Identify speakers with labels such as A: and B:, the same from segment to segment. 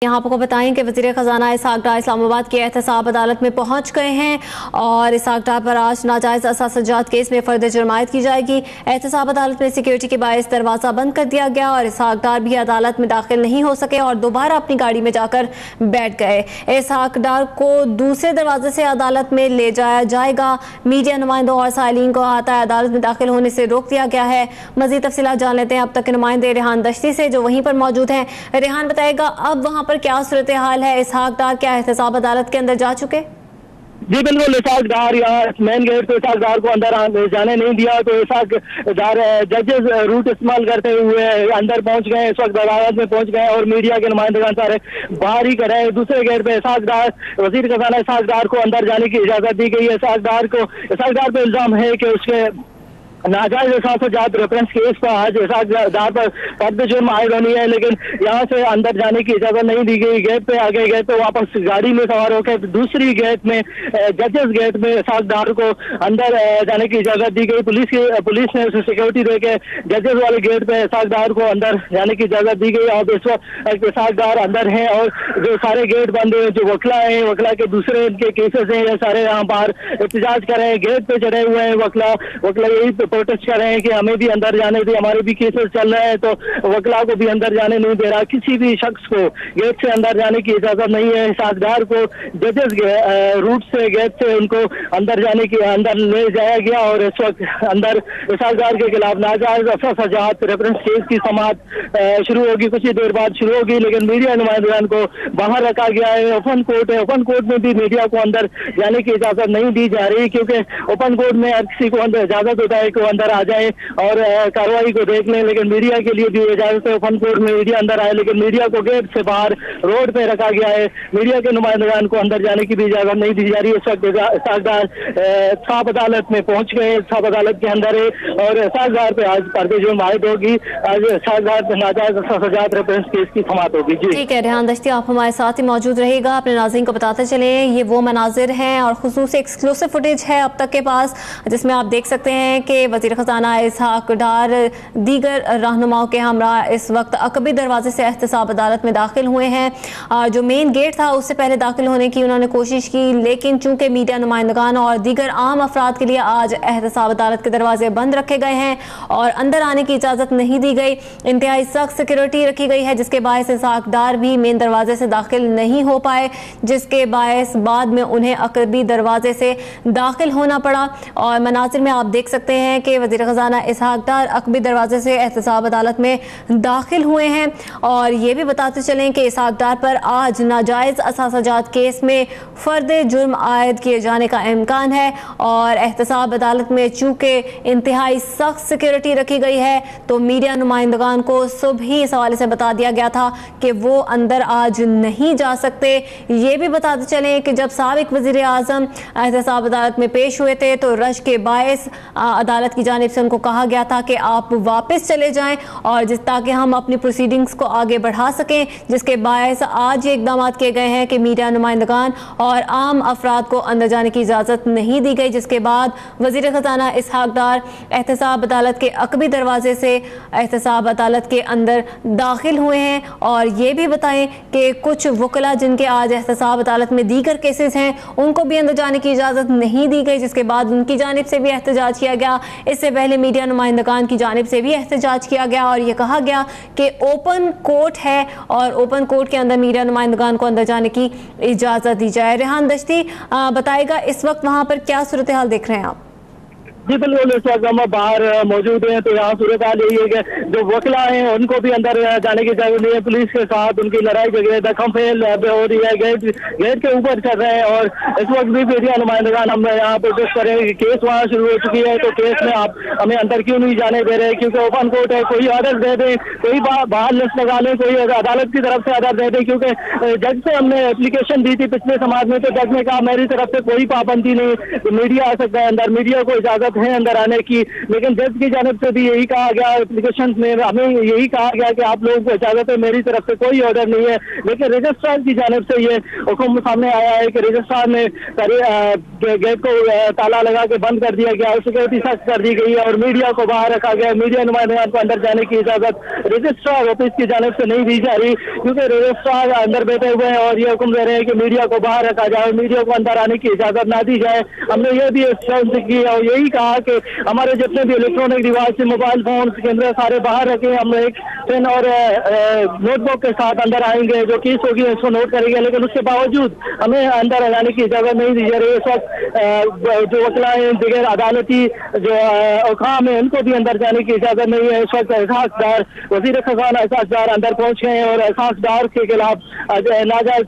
A: यहाँ आपको बताएं कि वज़ीर ख़जाना इसहाक डार इस्लामाबाद की एहतसाब अदालत में पहुँच गए हैं और इसहाक डार पर आज नाजायज़ असासजात केस में फ़र्द जुर्मायत की जाएगी। एहतसाब अदालत में सिक्योरिटी के बायस दरवाज़ा बंद कर दिया गया और इसहाक डार भी अदालत में दाखिल नहीं हो सके और दोबारा अपनी गाड़ी में जाकर बैठ गए। इसहाक डार को दूसरे दरवाजे से अदालत में ले जाया जाएगा। मीडिया नुमाइंदों और साइलिन को आता अदालत में दाखिल होने से रोक दिया गया है। मज़ीद तफसीलात जान लेते हैं अब तक के नुमाइंदे रेहान दश्ती से, जो वहीं पर मौजूद हैं। रेहान, बताएगा अब वहाँ पर क्या सूरत हाल है? इसहाक डार क्या एहतसाब अदालत के अंदर जा चुके?
B: जी बिल्कुल, इसहाक डार यहाँ मेन गेट पे इसहाक डार को अंदर जाने नहीं दिया, तो इसहाक डार जजेस रूट इस्तेमाल करते हुए अंदर पहुंच गए। इस वक्त अदालत में पहुंच गए और मीडिया के नुमाइंदगान सारे बाहर ही कर रहे हैं। दूसरे गेट पे इसहाक डार वज़ीर ख़जाना इसहाक डार को अंदर जाने की इजाजत दी गई है। इसहाक डार पे इल्जाम है कि उसके नाजायज असासजात रेफरेंस केस पर आज इसहाक डार पर फर्द जुर्म आयद होनी है, लेकिन यहाँ से अंदर जाने की इजाजत नहीं दी गई। गेट पे आगे गए तो वापस गाड़ी में सवार होकर दूसरी गेट में जजेस गेट में इसहाक डार को अंदर जाने की इजाजत दी गई। पुलिस ने उसे सिक्योरिटी देके जजेस वाले गेट पे इसहाक डार को अंदर जाने की इजाजत दी गई। और इस वक्त इसहाक डार अंदर हैं और जो सारे गेट बंद हैं, जो वकला हैं, वकला के दूसरे इनके केसेस हैं, ये सारे यहाँ बाहर एहतजाज कर रहे हैं। गेट पे चढ़े हुए हैं वकला यही प्रोटेस्ट कर रहे हैं कि हमें भी अंदर जाने दे, हमारे भी केसेस चल रहे हैं, तो वकला को भी अंदर जाने नहीं दे रहा। किसी भी शख्स को गेट से अंदर जाने की इजाजत नहीं है। इसहाक डार को जजेस रूट से गेट से उनको अंदर जाने की अंदर ले जाया गया और इस वक्त अंदर इसहाक डार के खिलाफ नाजायज असासजात रेफरेंस केस की समाअत शुरू होगी, कुछ ही देर बाद शुरू होगी, लेकिन मीडिया नुमाइंदगान को बाहर रखा गया है। ओपन कोर्ट है, ओपन कोर्ट में भी मीडिया को अंदर जाने की इजाजत नहीं दी जा रही, क्योंकि ओपन कोर्ट में हर किसी को अंदर इजाजत होता है कि अंदर आ जाए और कार्रवाई को देख लें, लेकिन मीडिया के लिए भी इजाजत है ओपन कोर्ट में मीडिया अंदर आए, लेकिन मीडिया को गेट से बाहर रोड पे रखा गया है। मीडिया के नुमाइंदगान को अंदर जाने की भी इजाजत नहीं दी जा रही। इस वक्त इसहाक डार साफ अदालत में पहुंच गए, साफ अदालत के अंदर है और इसहाक डार पे आज फर्द जुर्म आयद होगी। आज इसहाक डार पे नाजायज असासजात रेफरेंस केस की समाअत होगी। जी
A: ठीक है, रेहान दश्ती आप हमारे साथ ही मौजूद रहेगा। अपने नाज़रीन को बताते चले, ये वो मनाजिर हैं और खुसूसी एक्सक्लूसिव फुटेज है अब तक के पास, जिसमें आप देख सकते हैं कि वज़ीर ख़जाना इसहाक डार दीगर रहनुमाओं के हमरा इस वक्त अकबी दरवाजे से एहतसाब अदालत में दाखिल हुए हैं। जो मेन गेट था उससे पहले दाखिल होने की उन्होंने कोशिश की, लेकिन चूंकि मीडिया नुमाइंदगान और दीगर आम अफराद के लिए आज एहतसाब अदालत के दरवाजे बंद रखे गए हैं और अंदर आने की इजाज़त नहीं दी गई। इंतहाई सख्त सिक्योरिटी रखी गई है, जिसके बायस इसहाक डार भी मेन दरवाजे से दाखिल नहीं हो पाए, जिसके बायस बाद में उन्हें अकबी दरवाजे से दाखिल होना पड़ा। और मनाजिर में आप देख सकते हैं कि वज़ीर ख़जाना इसहाक डार अकबी दरवाजे से एहतसाब अदालत में दाखिल हुए हैं। और ये भी बताते चलें कि इसहाक डार पर आज नाजायज़ असासजात केस में फ़र्द जुर्म आयद किए जाने का इम्कान है और एहतसाब अदालत में चूँकि इंतहाई सख्त सिक्योरिटी रखी गई है, तो मीडिया नुमाइंदगान को सुबह ही इस हवाले से बता दिया गया था कि वो अंदर आज नहीं जा सकते। ये भी बताते चलें कि जब साबिक वज़ीर आज़म एहतसाब अदालत में पेश हुए थे तो रश के बायस अदालत की जानिब से उनको कहा गया था कि आप वापस चले जाएं और ताकि हम अपनी प्रोसीडिंग्स को आगे बढ़ा सकें, जिसके बायस आज ये इकदाम किए गए हैं कि मीडिया नुमाइंदगान और आम अफराद को अंदर जाने की इजाज़त नहीं दी गई, जिसके बाद वज़ीर ख़जाना इसहाक डार एहतसाब अदालत के अकबी दरवाजे से एहतसाब अदालत के अंदर दाखिल हुए हैं। और ये भी बताएं कि कुछ वकला जिनके आज एहतसाब अदालत में दीगर केसेस हैं, उनको भी अंदर जाने की इजाज़त नहीं दी गई, जिसके बाद उनकी जानिब से भी एहतजाज किया गया। इससे पहले मीडिया नुमाइंदगान की जानिब से भी एहतजाज किया गया और ये कहा गया कि ओपन कोर्ट है और ओपन कोर्ट के अंदर मीडिया नुमाइंदगान को अंदर जाने की इजाज़त दी जाए। रेहान दश्ती बताएगा इस वक्त वहाँ पर क्या सूरत हाल देख रहे हैं आप?
B: जी बिल्कुल, इस वक्त हम बाहर मौजूद हैं तो यहाँ सूरत हाल यही है कि जो वकला हैं उनको भी अंदर जाने की इजाजत नहीं है। पुलिस के साथ उनकी लड़ाई झगड़े दखम फेल हो रही है, गेट के ऊपर चल रहे हैं और इस वक्त भी मीडिया नुमाइंदगान हम यहाँ प्रोटेस्ट कर रहे हैं कि केस वहाँ शुरू हो चुकी है, तो केस में आप हमें अंदर क्यों नहीं जाने दे रहे, क्योंकि ओपन कोर्ट है। कोई ऑर्डर दे दें, कोई बाहर लिस्ट लगा लें, कोई अदालत की तरफ से ऑर्डर दे दें, क्योंकि जज से हमने एप्लीकेशन दी थी पिछले समाज में, तो जज ने कहा मेरी तरफ से कोई पाबंदी नहीं, तो मीडिया आ सकता है अंदर, मीडिया को इजाजत इजाजत है अंदर आने की, लेकिन जज की जानिब से भी यही कहा गया, एप्लीकेशन में हमें यही कहा गया कि आप लोगों को इजाजत है, मेरी तरफ से कोई ऑर्डर नहीं है। लेकिन रजिस्ट्रार की जानिब से ये हुक्म सामने आया है कि रजिस्ट्रार ने गेट को ताला लगा के बंद कर दिया गया, सिक्योरिटी सख्त कर दी गई है और मीडिया को बाहर रखा गया। मीडिया नुमाइंदगान को अंदर जाने की इजाजत रजिस्ट्रार ऑफिस की जानिब से नहीं दी जा रही, क्योंकि रजिस्ट्रार अंदर बैठे हुए हैं और ये हुक्म दे रहे हैं कि मीडिया को बाहर रखा जाए, मीडिया को अंदर आने की इजाजत ना दी जाए। हमने ये भी की और यही कहा कि हमारे जितने भी इलेक्ट्रॉनिक डिवाइस, मोबाइल फोन कैमरे सारे बाहर रखे, हम एक पेन और नोटबुक के साथ अंदर आएंगे, जो केस होगी उसको नोट करेंगे, लेकिन उसके बावजूद हमें अंदर जाने की इजाजत नहीं दी जा रही। इस वक्त जो वकला हैं, दिगर अदालती जो अहकाम है, उनको भी अंदर जाने की इजाजत नहीं है। इस वक्त एहसासदार वजीर खजाना एहसासदार अंदर पहुंच गए हैं और एहसासदार के खिलाफ नाजायज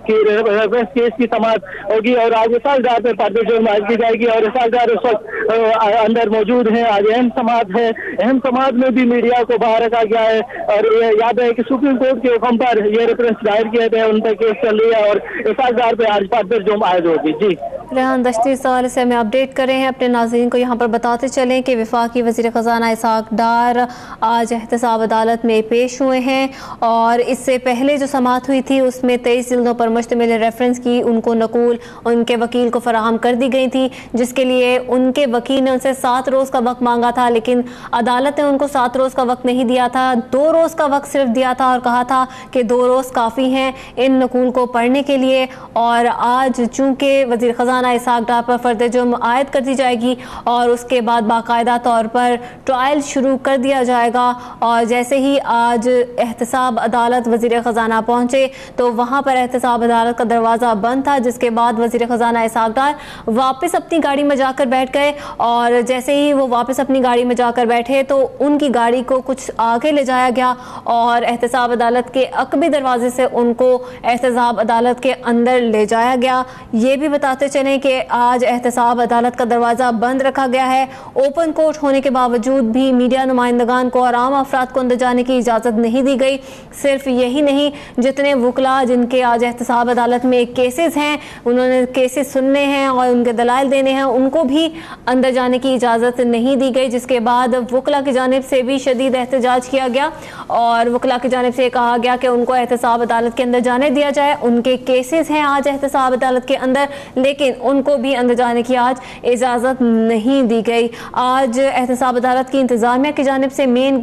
B: केस की समाअत होगी और आज एहसासदार पे पर्दे जो माज की जाएगी और एहसासदार इस वक्त अंदर मौजूद हैं। आज अहम समाअत है, अहम समाअत में भी मीडिया को बाहर रखा गया है और ये याद है कि सुप्रीम कोर्ट के हुक्म पर ये रेफरेंस दायर किए थे, उन पर केस चल रही है और एहसासदार पे आज पर्दे जो माज होगी। जी
A: रेहान दश्ती इस हवाले से हमें अपडेट कर रहे हैं। अपने नाज़रीन को यहाँ पर बताते चलें कि वफाकी वज़ीर ख़ज़ाना इसहाक़ डार आज एहतसाब अदालत में पेश हुए हैं और इससे पहले जो समाअत हुई थी उसमें 23 जिल्दों पर मुश्तमिल रेफरेंस की उनको नकूल उनके वकील को फराहम कर दी गई थी, जिसके लिए उनके वकील ने उनसे 7 रोज़ का वक्त मांगा था, लेकिन अदालत ने उनको 7 रोज़ का वक्त नहीं दिया था, 2 रोज़ का वक्त सिर्फ दिया था और कहा था कि 2 रोज़ काफ़ी हैं इन नकूल को पढ़ने के लिए। और आज चूँकि वज़ीर ख़ज़ाना इसहाक़ डार पर फ़र्द जुर्म आयद कर दी जाएगी और उसके बाद बाकायदा तौर पर ट्रायल शुरू कर दिया जाएगा और जैसे ही आज एहतसाब अदालत वज़ीर ख़ज़ाना पहुँचे तो वहाँ पर एहतसाब अदालत का दरवाज़ा बंद था, जिसके बाद वज़ीर ख़ज़ाना इसहाक़ डार वापस अपनी गाड़ी में जाकर बैठ गए और जैसे ही वो वापस अपनी गाड़ी में जाकर बैठे तो उनकी गाड़ी को कुछ आगे ले जाया गया और एहतसाब अदालत के अकबी दरवाजे से उनको एहतसाब अदालत के अंदर ले जाया गया। ये भी बताते चलें कि आज एहतसाब अदालत का दरवाज़ा बंद रखा गया है। ओपन कोर्ट होने के बावजूद भी मीडिया नुमाइंदगान को और आम अफराद को अंदर जाने की इजाज़त नहीं दी गई। सिर्फ यही नहीं, जितने वकला जिनके आज एहतसाब अदालत में केसेस हैं, उन्होंने केसेस सुनने हैं और उनके दलाइल देने हैं, उनको भी अंदर जाने की इजाज़त नहीं दी गई, जिसके बाद वकला की जानिब से भी शदीद एहतजाज किया गया और वकला की जानिब से कहा गया कि उनको एहतसाब अदालत के अंदर जाने दिया जाए। उनके केसेस हैं आज एहतसाब अदालत के अंदर, लेकिन उनको भी अंदर जाने की आज इजाज़त नहीं दी गई। आज एहतसाब अदालत की इंतज़ामिया की जानिब से मेन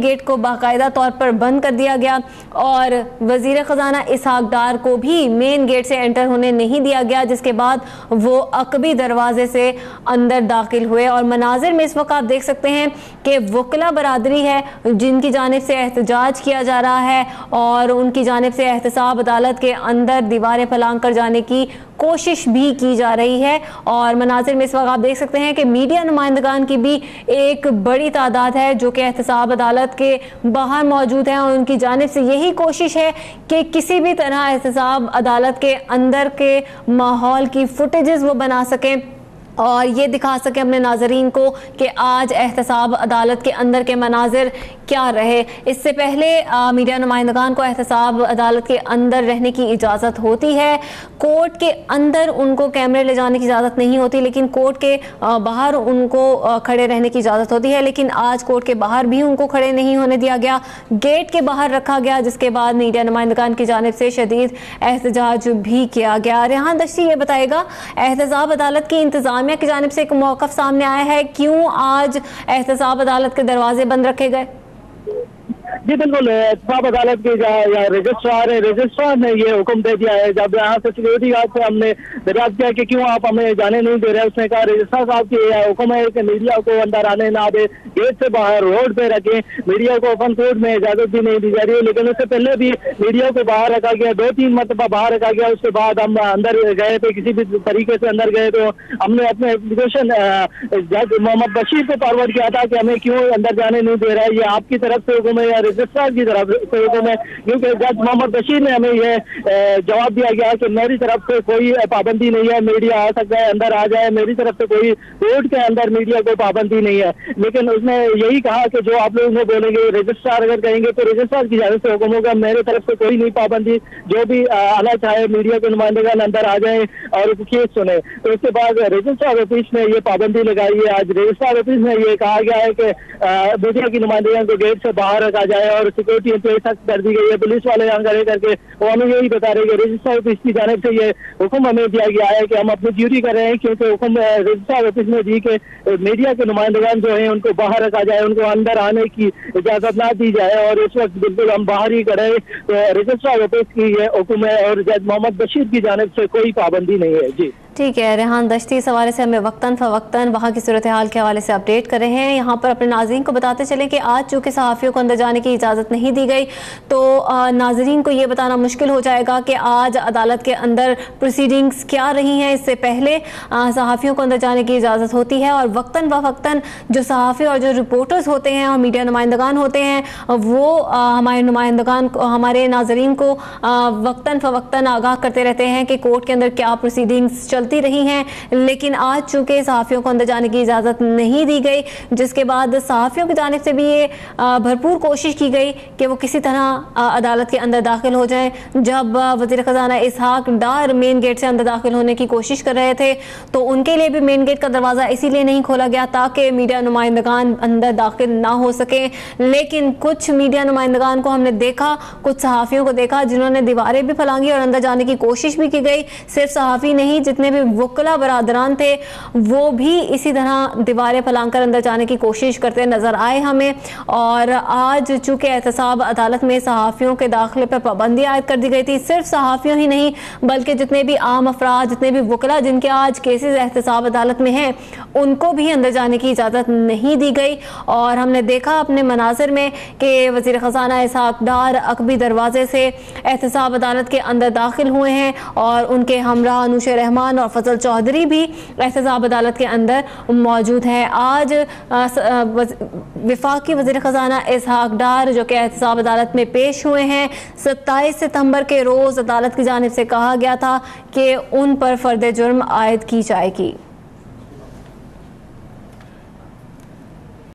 A: गेट को बाकायदा तौर पर बंद कर दिया गया और वज़ीर ख़ज़ाना इसहाक़ डार को भी मेन गेट से एंटर होने नहीं दिया गया, जिसके बाद वो अकबी दरवाजे से अंदर दाखिल हुए। और मनाजिर में इस वक्त आप देख सकते हैं कि वकला बरादरी है जिनकी जानिब से एहतजाज किया जा रहा है और उनकी जानिब से एहतसाब अदालत के अंदर दीवारें फलांग कर जाने की कोशिश भी की जा रही है। और मनाजिर में इस वक्त आप देख सकते हैं कि मीडिया नुमाइंदगान की भी एक बड़ी तादाद है जो कि एहतसाब अदालत के बाहर मौजूद हैं और उनकी जानिब से यही कोशिश है कि किसी भी तरह एहतसाब अदालत के अंदर के माहौल की फुटेजेस वो बना सकें और ये दिखा सके अपने नाजरीन को कि आज एहतसाब अदालत के अंदर के मनाजिर क्या रहे। इससे पहले मीडिया नुमाइंदगान को एहतसाब अदालत के अंदर रहने की इजाज़त होती है, कोर्ट के अंदर उनको कैमरे ले जाने की इजाज़त नहीं होती, लेकिन कोर्ट के बाहर उनको खड़े रहने की इजाज़त होती है। लेकिन आज कोर्ट के बाहर भी उनको खड़े नहीं होने दिया गया, गेट के बाहर रखा गया, जिसके बाद मीडिया नुमाइंदगान की जानिब से शदीद एहतजाज भी किया गया। रेहान दश्ती ये बताएगा, एहतसाब अदालत की इंतज़ामिया की जानिब से एक मौक़िफ़ सामने आया है, क्यों आज एहतसाब अदालत के दरवाजे बंद रखे गए?
B: जी बिल्कुल, एहतसाब अदालत के या रजिस्ट्रार ने ये हुक्म दे दिया है। जब यहाँ से सिक्योरिटी गार्ड से हमने दरियाफ्त किया कि क्यों आप हमें जाने नहीं दे रहे, उसने कहा रजिस्ट्रार साहब की हुक्म है कि मीडिया को अंदर आने ना दे, गेट से बाहर रोड पे रखें, मीडिया को ओपन कोर्ट में इजाजत भी नहीं दी जा रही है। लेकिन उससे पहले भी मीडिया को बाहर रखा गया, 2-3 मरतबा बाहर रखा गया। उसके बाद हम अंदर गए थे, किसी भी तरीके से अंदर गए तो हमने अपने एप्लीकेशन जज मोहम्मद बशीर को फॉरवर्ड किया था कि हमें क्यों अंदर जाने नहीं दे रहा है, ये आपकी तरफ से हुक्म है या रजिस्ट्रार की तरफ से हुक्म है, क्योंकि जज मोहम्मद बशीर ने हमें यह जवाब दिया गया कि मेरी तरफ से कोई पाबंदी नहीं है, मीडिया आ सकता है, अंदर आ जाए, मेरी तरफ से कोई कोर्ट के अंदर मीडिया को पाबंदी नहीं है। लेकिन उसने यही कहा कि जो आप लोग बोलेंगे, रजिस्ट्रार अगर कहेंगे तो रजिस्ट्रार की जानिब से हुक्म होगा, मेरे तरफ से कोई नहीं पाबंदी, जो भी आना चाहे मीडिया के नुमाइंदगान अंदर आ जाए और केस सुने। तो उसके बाद रजिस्ट्रार ऑफिस ने ये पाबंदी लगाई है। आज रजिस्ट्रार ऑफिस में ये कहा गया है कि मीडिया की नुमाइंदगान को गेट से बाहर रखा जाए और सिक्योरिटी इंतजाम सख्त कर दी गई है। पुलिस वाले यहाँ खड़े करके वो हमें यही बता रहे हैं कि रजिस्ट्रार ऑफिस की जानिब से ये हुक्म हमें दिया गया है कि हम अपनी ड्यूटी कर रहे हैं, क्योंकि हुक्म रजिस्ट्रार ऑफिस ने दी कि मीडिया के नुमाइंदगान जो है उनको बाहर रखा जाए, उनको अंदर आने की इजाजत ना दी जाए। और इस वक्त बिल्कुल हम बाहर ही खड़े, तो रजिस्ट्रार ऑफिस की ये हुक्म है और जज मोहम्मद बशीर की जानिब से कोई पाबंदी नहीं है। जी
A: ठीक है, रेहान दश्ती इस हवाले से हमें वक्तन फ़वक्तन वहाँ की सूरत हाल के हवाले से अपडेट कर रहे हैं। यहाँ पर अपने नाज़रीन को बताते चलें कि आज चूँकि सहाफ़ियों को अंदर जाने की इजाज़त नहीं दी गई, तो नाज़रीन को ये बताना मुश्किल हो जाएगा कि आज अदालत के अंदर प्रोसीडिंग्स क्या रही हैं। इससे पहले सहाफ़ियों को अंदर जाने की इजाज़त होती है और वक्तन फ़वक्तन जो सहाफ़ी और जो रिपोर्टर्स होते हैं और मीडिया नुमाइंदगान होते हैं, वो हमारे नुमाइंदगान को, हमारे नाज़रीन को वक्तन फ़वक्तन आगाह करते रहते हैं कि कोर्ट के अंदर क्या प्रोसीडिंग्स चलती रही हैं। लेकिन आज चूंकि सहाफ़ियों को अंदर जाने की इजाज़त नहीं दी गई, जिसके बाद सहाफ़ियों की जानिब से भी ये भरपूर कोशिश की गई कि वो किसी तरह अदालत के अंदर दाखिल हो जाएं। जब वज़ीर ख़ज़ाना इसहाक डार मेन गेट से अंदर दाखिल होने की कोशिश कर रहे थे, तो उनके लिए भी मेन गेट का दरवाज़ा इसीलिए नहीं खोला गया ताकि मीडिया नुमाइंदगान अंदर दाखिल ना हो सके। लेकिन कुछ मीडिया नुमाइंदगान को हमने देखा, कुछ सहाफ़ियों को देखा जिन्होंने दीवारें भी फलांगी और अंदर जाने की कोशिश भी की गई। सिर्फ सहाफ़ी नहीं, जितने भी वकला बरादरान थे वो भी इसी तरह दीवारें फलांकर अंदर जाने की कोशिश करते नजर आए हमें। और आज चूंकि एहतसाब अदालत में सहाफ़ियों के दाखिले पर पाबंदी आयद कर दी गई थी, सिर्फ सहाफ़ियों ही नहीं बल्कि जितने भी आम अफराद, जितने भी वकला जिनके आज केसेस एहतसाब अदालत में हैं, उनको भी अंदर जाने की इजाज़त नहीं दी गई। और हमने देखा अपने मनाज़िर में कि वज़ीर ख़ज़ाना इसहाक डार अकबी दरवाजे से एहतसाब अदालत के अंदर दाखिल हुए हैं और उनके हमरा अनुश रहमान और फजल चौधरी भी एहतसाब अदालत के अंदर मौजूद हैं। आज वफाकी वज़ीर ख़ज़ाना इसहाक डार जो कि एहतसाब अदालत में पेश हुए हैं, 27 सितंबर के रोज़ अदालत की जानिब से कहा गया था कि उन पर फ़र्द जुर्म आयद की जाएगी।